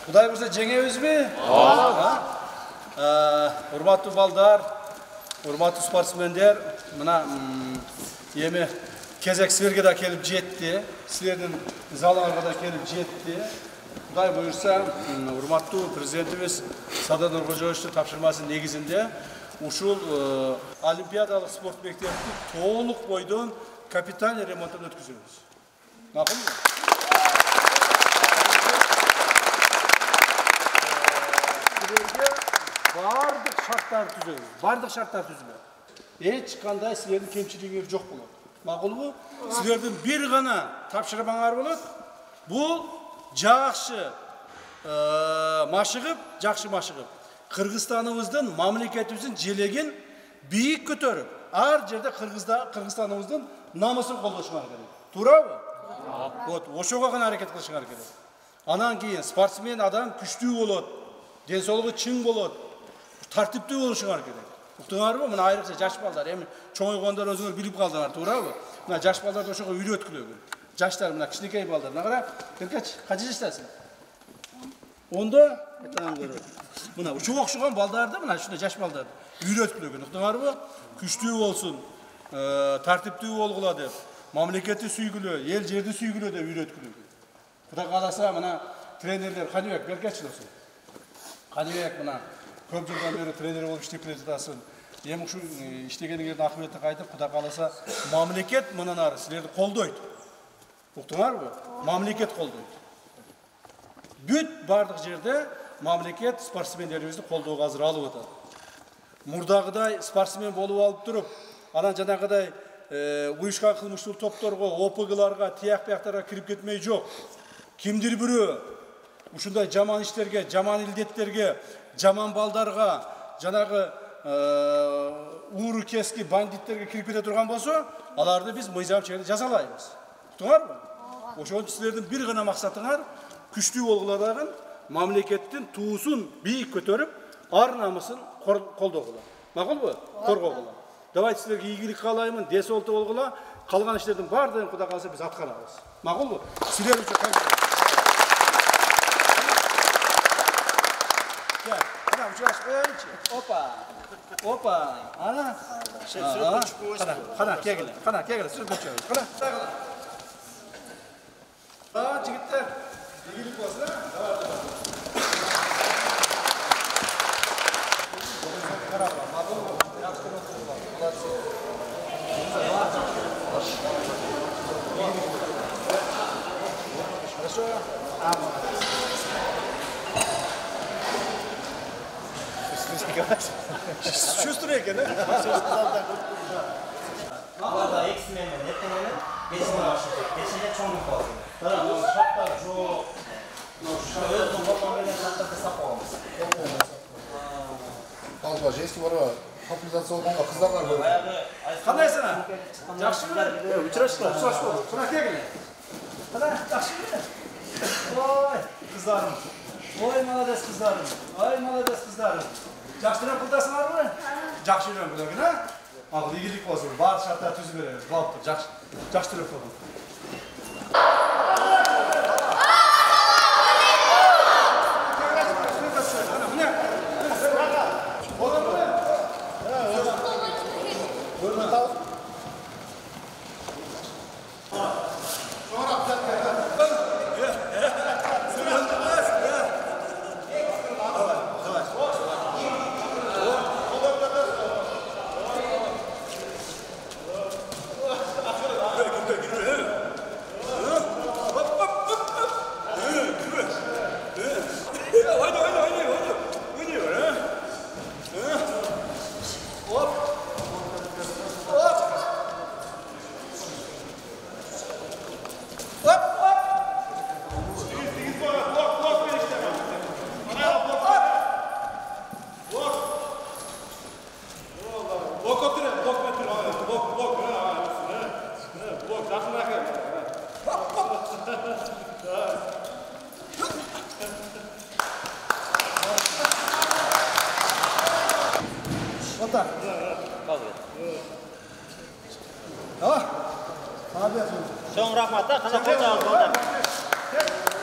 Құдай көрсе жеңеміз бе? Урматтуу балдар, урматтуу спортсмендер, мына эми кезек силерге да келип жетти. Силердин залыңарга да келип жетти. Құдай буйрса, урматтуу президентибиз Садыр Нуркожоевичтин тапшырмасы негизинде ушул олимпиадалык спорт мектептин толук бойдон капитальный ремонтун өткүзөбүз. Макулбу? Бардык шарттар түзөбүз. Бардык шарттар түзүлөт. Эч кандай силердин кемчилигиңер жок болот. Макулбу? Силердин бир гана тапшырмаңар болот. Бул жакшы машыгып, жакшы машыгып, Кыргызстаныбыздын, мамлекетибиздин желегин бийик көтөрүп, ар жерде Кыргызстаныбыздын намысын колдошуңар керек. Туурабы? Вот, ошого гана аракет кылышыңар керек. Анан кийин спортсмен адам күчтүү болот, денсаулыгы чың болот, тартиптүү болушуңар керек. Уктуңарбы? Мына айрыкча жаш балдар, эми чоңойгондор өзүңөр билип калдыңар, туурабы? Мына жаш балдарды ошого үйрөткүлөгүл. Жаштар мына кичинекей балдар. Мына кара, Эркеч, канча жаштасың? 10-да? Атаң көрө. Мына ушуга окшогон балдарды, мына ушундай жаш балдарды үйрөткүлөгүл. Уктуңарбы? Күчтүү болсун, тартиптүү болгула деп, мамлекетти сүйгүлө, эл жерди сүйгүлө деп үйрөткүлөгүл. Кудай кааласа, мына тренерлер Каныбек Беркечил болсун. Каныбек мына көп жылдан бери тренер болуп иштеп келе жатасың. Эми ушу иштегениңердин акыбетин кайтып, Кудай кааласа, мамлекет мындан ары силерди колдойт. Уктуңарбы? Мамлекет колдойт. Бүт бардык жерде мамлекет спортсмендерибизди колдоого азыр алып атат. Мурдагыдай спортсмен болуп алып туруп, анан жанагыдай уюшкан кылмыштуу топторго, ОПГларга, тияк-бияктарга кирип кетмей жок. Кимдир бирөө ушундай жаман иштерге, жаман илдеттерге, жаман балдарга, жанагы ууру кески бандиттерге кирип кете турган болсо, аларды биз мыйзам чегинде жазалайбыз. Туурабы? Ошон силердин бир гана максатыңар күчтүү болгуладагы мамлекеттин туусун бийик көтөрүп, ар намысын колдогула. Макулбу? Коргогула. Давайте силерге ийгилик каалаймын, денсаулыктуу болгула, калган иштердин баардыгын Кудай кааласа биз аткарабыз. Макулбу? Силер үчүн Ana uçaş koyayınçı. Opa. Ana. Kana kegele. Sürüp geçiyor. Kana. Çigitler. İyilik olsun ha. Чувствую, да? Аларда эксмен менен эртеңелер, бесине башlayacak. Бешине чоңдук калды. Тарап шаптар жок. Өзүнүн колдон менен шаптарды сапабыз. Алба, жески барба. Популяризация болгонго кыздарга көрүп. Кандайсың? Жакшымы? Учурашты. Куна кегиле. Кана, жакшымы? Ой, кыздарым. Ой, молодец кыздарым. Ой, молодец кыздарым. Жакшыраак кылдасыңарбы? Жакшыраак кылдагын, а? Ал ийгилик болсун, бар шарттар түзүп беребиз. Болуптур, жакшыраак кылгын. Abi. So'ng rahmat, qana qo'ydi.